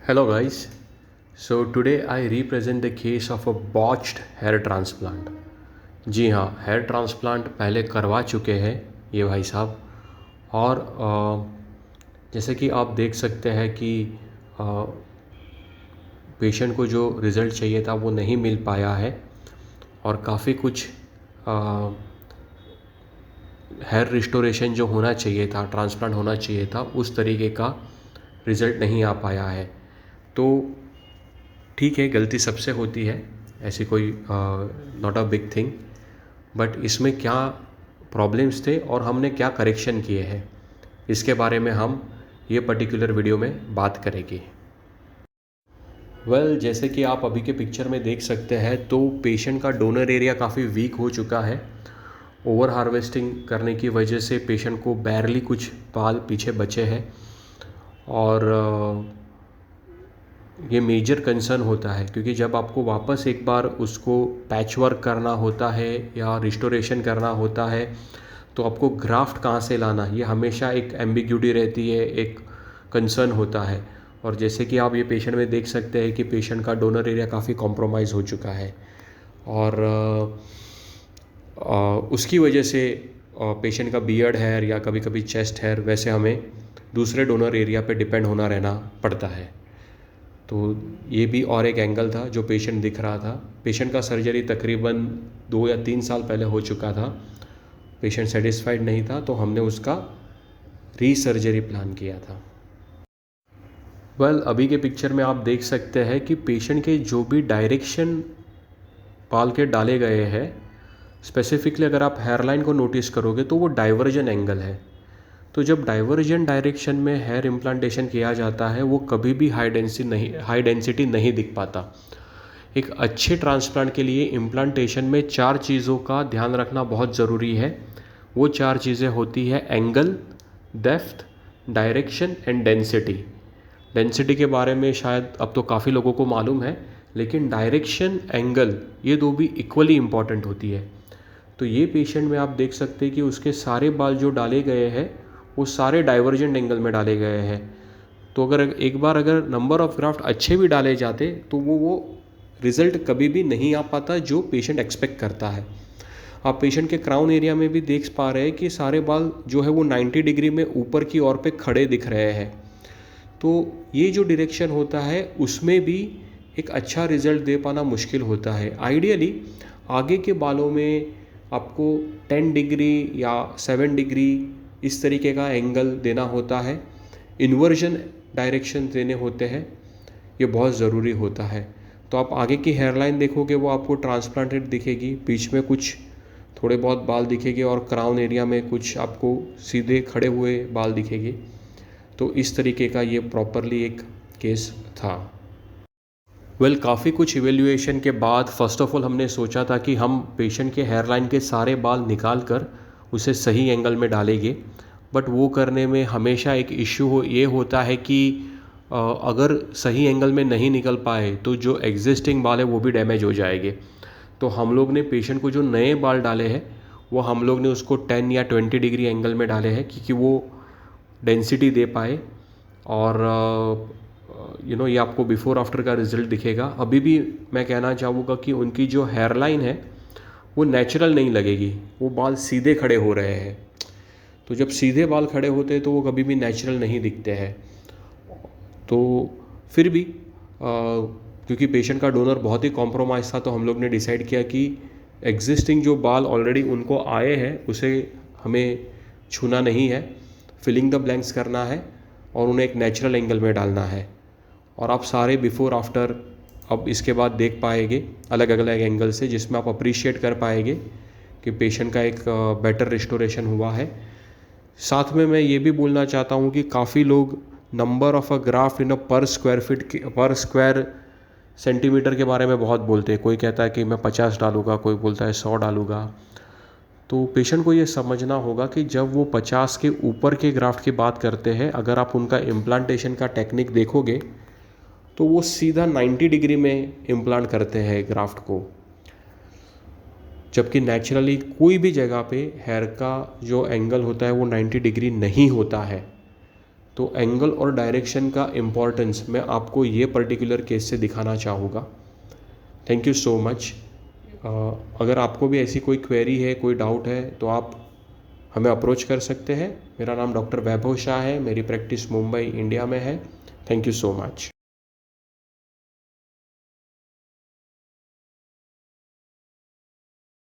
Hello guys. So today I represent the case of a botched hair transplant. जी हाँ, hair transplant पहले करवा चुके हैं ये भाई साहब। और जैसे कि आप देख सकते हैं कि पेशेंट को जो रिज़ल्ट चाहिए था वो नहीं मिल पाया है और काफ़ी कुछ हेयर रिस्टोरेशन जो होना चाहिए था, ट्रांसप्लांट होना चाहिए था, उस तरीके का रिज़ल्ट नहीं आ पाया है। तो ठीक है, गलती सबसे होती है, ऐसी कोई not a big thing. But इसमें क्या प्रॉब्लम्स थे और हमने क्या करेक्शन किए हैं, इसके बारे में हम ये पर्टिकुलर वीडियो में बात करेंगे। जैसे कि आप अभी के पिक्चर में देख सकते हैं तो पेशेंट का डोनर एरिया काफ़ी वीक हो चुका है। ओवर हार्वेस्टिंग करने की वजह से पेशेंट को बैरली कुछ बाल पीछे बचे हैं और ये मेजर कंसर्न होता है, क्योंकि जब आपको वापस एक बार उसको पैच वर्क करना होता है या रिस्टोरेशन करना होता है तो आपको ग्राफ्ट कहाँ से लाना, ये हमेशा एक एम्बिग्यूटी रहती है, एक कंसर्न होता है। और जैसे कि आप ये पेशेंट में देख सकते हैं कि पेशेंट का डोनर एरिया काफ़ी कॉम्प्रोमाइज़ हो चुका है और उसकी वजह से पेशेंट का बियर्ड हेयर या कभी कभी चेस्ट हेयर, वैसे हमें दूसरे डोनर एरिया पे डिपेंड होना रहना पड़ता है। तो ये भी और एक एंगल था जो पेशेंट दिख रहा था। पेशेंट का सर्जरी तकरीबन 2 या 3 साल पहले हो चुका था। पेशेंट सेटिस्फाइड नहीं था तो हमने उसका रीसर्जरी प्लान किया था। अभी के पिक्चर में आप देख सकते हैं कि पेशेंट के जो भी डायरेक्शन बाल के डाले गए हैं, स्पेसिफिकली अगर आप हेयरलाइन को नोटिस करोगे तो वो डाइवर्जन एंगल है। तो जब डाइवर्जन डायरेक्शन में हेयर इम्प्लांटेशन किया जाता है वो कभी भी हाई डेंसिटी नहीं दिख पाता। एक अच्छे ट्रांसप्लांट के लिए इम्प्लांटेशन में 4 चीज़ों का ध्यान रखना बहुत ज़रूरी है। वो 4 चीज़ें होती है angle, depth, direction and density. Density के बारे में शायद अब तो काफ़ी लोगों को मालूम है, लेकिन डायरेक्शन, एंगल, ये दो भी इक्वली इम्पॉर्टेंट होती है। तो ये पेशेंट में आप देख सकते हैं कि उसके सारे बाल जो डाले गए हैं वो सारे डाइवर्जेंट एंगल में डाले गए हैं। तो अगर नंबर ऑफ़ ग्राफ्ट अच्छे भी डाले जाते तो वो रिज़ल्ट कभी भी नहीं आ पाता जो पेशेंट एक्सपेक्ट करता है। आप पेशेंट के क्राउन एरिया में भी देख पा रहे हैं कि सारे बाल जो है वो 90 डिग्री में ऊपर की ओर पे खड़े दिख रहे हैं। तो ये जो डायरेक्शन होता है उसमें भी एक अच्छा रिज़ल्ट दे पाना मुश्किल होता है। आइडियली आगे के बालों में आपको 10 डिग्री या 7 डिग्री इस तरीके का एंगल देना होता है, इन्वर्जन डायरेक्शन देने होते हैं, ये बहुत ज़रूरी होता है। तो आप आगे की हेयरलाइन देखोगे वो आपको ट्रांसप्लांटेड दिखेगी, बीच में कुछ थोड़े बहुत बाल दिखेंगे और क्राउन एरिया में कुछ आपको सीधे खड़े हुए बाल दिखेंगे। तो इस तरीके का ये प्रॉपरली एक केस था। काफ़ी कुछ इवेल्युएशन के बाद फ़र्स्ट ऑफ ऑल हमने सोचा था कि हम पेशेंट के हेयरलाइन के सारे बाल निकाल कर उसे सही एंगल में डालेंगे। बट वो करने में हमेशा एक इश्यू ये होता है कि अगर सही एंगल में नहीं निकल पाए तो जो एग्जिस्टिंग बाल है वो भी डैमेज हो जाएंगे। तो हम लोग ने पेशेंट को जो नए बाल डाले हैं वो हम लोग ने उसको 10 या 20 डिग्री एंगल में डाले हैं, क्योंकि वो डेंसिटी दे पाए। और ये आपको बिफ़ोर आफ्टर का रिज़ल्ट दिखेगा। अभी भी मैं कहना चाहूँगा कि उनकी जो हेयरलाइन है वो नेचुरल नहीं लगेगी, वो बाल सीधे खड़े हो रहे हैं। तो जब सीधे बाल खड़े होते हैं तो वो कभी भी नेचुरल नहीं दिखते हैं। तो फिर भी क्योंकि पेशेंट का डोनर बहुत ही कॉम्प्रोमाइज़ था तो हम लोग ने डिसाइड किया कि एग्जिस्टिंग जो बाल ऑलरेडी उनको आए हैं उसे हमें छूना नहीं है, फिलिंग द ब्लैंक्स करना है और उन्हें एक नेचुरल एंगल में डालना है। और आप सारे बिफ़ोर आफ्टर अब इसके बाद देख पाएंगे अलग अलग एंगल से, जिसमें आप अप्रिशिएट कर पाएंगे कि पेशेंट का एक बेटर रिस्टोरेशन हुआ है। साथ में मैं ये भी बोलना चाहता हूँ कि काफ़ी लोग नंबर ऑफ़ अ ग्राफ्ट इन अ पर स्क्वायर सेंटीमीटर के बारे में बहुत बोलते हैं। कोई कहता है कि मैं 50 डालूँगा, कोई बोलता है 100 डालूँगा। तो पेशेंट को ये समझना होगा कि जब वो 50 के ऊपर के ग्राफ्ट की बात करते हैं, अगर आप उनका इम्प्लांटेशन का टेक्निक देखोगे तो वो सीधा 90 डिग्री में इम्प्लांट करते हैं ग्राफ्ट को, जबकि नेचुरली कोई भी जगह पे हेयर का जो एंगल होता है वो 90 डिग्री नहीं होता है। तो एंगल और डायरेक्शन का इम्पोर्टेंस मैं आपको ये पर्टिकुलर केस से दिखाना चाहूँगा। Thank you so much. अगर आपको भी ऐसी कोई क्वेरी है, कोई डाउट है, तो आप हमें अप्रोच कर सकते हैं। मेरा नाम डॉक्टर वैभव शाह है, मेरी प्रैक्टिस मुंबई इंडिया में है। Thank you so much.